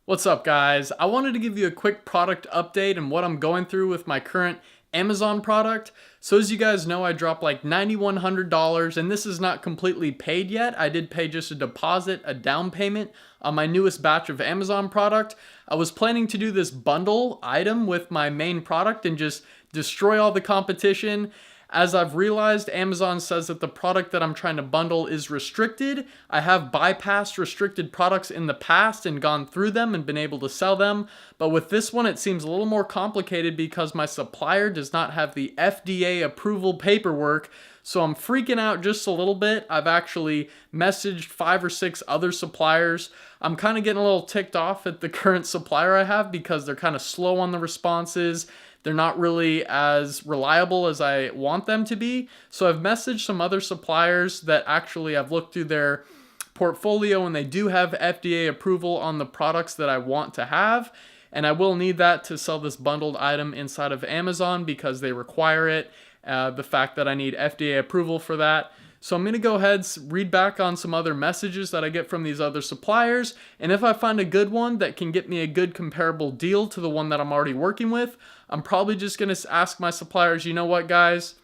What's up, guys? I wanted to give you a quick product update and what I'm going through with my current Amazon product. So as you guys know, I dropped like $9,100 and this is not completely paid yet. I did pay just a deposit, a down payment on my newest batch of Amazon product. I was planning to do this bundle item with my main product and just destroy all the competition. As I've realized, Amazon says that the product that I'm trying to bundle is restricted. I have bypassed restricted products in the past and gone through them and been able to sell them. But with this one, it seems a little more complicated because my supplier does not have the FDA approval paperwork. So I'm freaking out just a little bit. I've actually messaged 5 or 6 other suppliers. I'm kind of getting a little ticked off at the current supplier I have because they're kind of slow on the responses. They're not really as reliable as I want them to be. So I've messaged some other suppliers that actually I've looked through their portfolio and they do have FDA approval on the products that I want to have. And I will need that to sell this bundled item inside of Amazon because they require it. The fact that I need FDA approval for that. So I'm going to go ahead, read back on some other messages that I get from these other suppliers, and if I find a good one that can get me a good comparable deal to the one that I'm already working with, I'm probably just going to ask my suppliers, you know what, guys,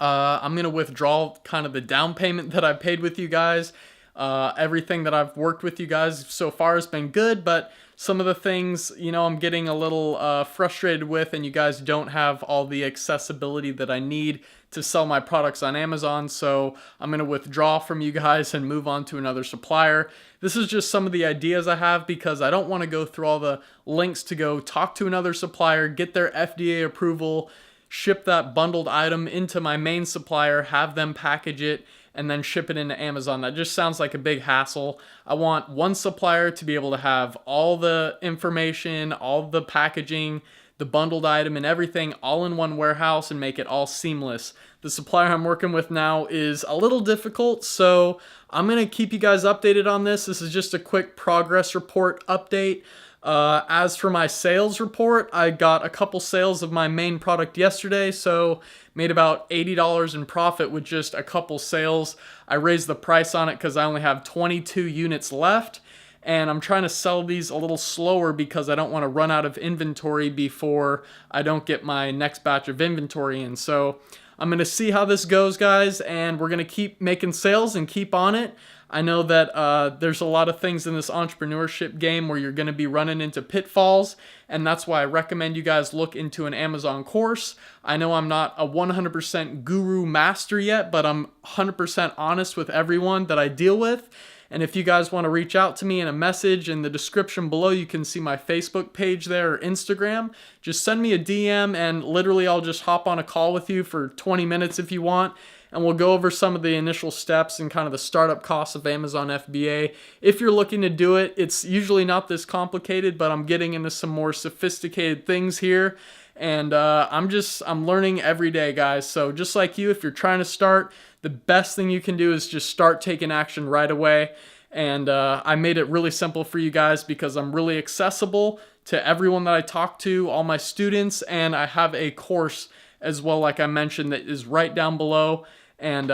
I'm going to withdraw kind of the down payment that I paid with you guys. Everything that I've worked with you guys so far has been good, but some of the things, I'm getting a little frustrated with, and you guys don't have all the accessibility that I need to sell my products on Amazon, so I'm going to withdraw from you guys and move on to another supplier. This is just some of the ideas I have because I don't want to go through all the links to go talk to another supplier, get their FDA approval, ship that bundled item into my main supplier, have them package it, and then ship it into Amazon. That just sounds like a big hassle. I want one supplier to be able to have all the information, all the packaging, the bundled item and everything all in one warehouse and make it all seamless. The supplier I'm working with now is a little difficult, so I'm going to keep you guys updated on this. This is just a quick progress report update. As for my sales report, I got a couple sales of my main product yesterday, so made about $80 in profit with just a couple sales. I raised the price on it because I only have 22 units left, and I'm trying to sell these a little slower because I don't want to run out of inventory before I don't get my next batch of inventory in. So I'm going to see how this goes, guys, and we're going to keep making sales and keep on it. I know that there's a lot of things in this entrepreneurship game where you're going to be running into pitfalls, and that's why I recommend you guys look into an Amazon course. I know I'm not a 100% guru master yet, but I'm 100% honest with everyone that I deal with. And if you guys want to reach out to me in a message, in the description below, you can see my Facebook page there or Instagram. Just send me a DM and literally I'll just hop on a call with you for 20 minutes if you want. And we'll go over some of the initial steps and kind of the startup costs of Amazon FBA. If you're looking to do it, it's usually not this complicated, but I'm getting into some more sophisticated things here. And I'm learning every day, guys. So just like you, if you're trying to start, the best thing you can do is just start taking action right away. And I made it really simple for you guys because I'm really accessible to everyone that I talk to, all my students, and I have a course as well, like I mentioned, that is right down below. And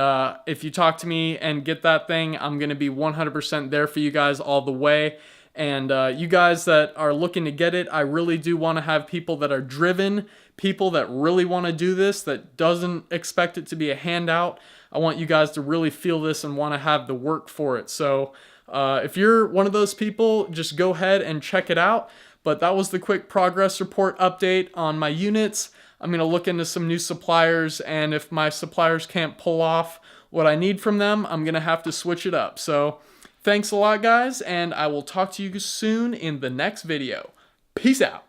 if you talk to me and get that thing, I'm going to be 100% there for you guys all the way. And you guys that are looking to get it, I really do want to have people that are driven, people that really want to do this, that doesn't expect it to be a handout. I want you guys to really feel this and want to have the work for it. So if you're one of those people, just go ahead and check it out. But that was the quick progress report update on my units. I'm going to look into some new suppliers, and if my suppliers can't pull off what I need from them, I'm going to have to switch it up. So thanks a lot, guys, and I will talk to you soon in the next video. Peace out.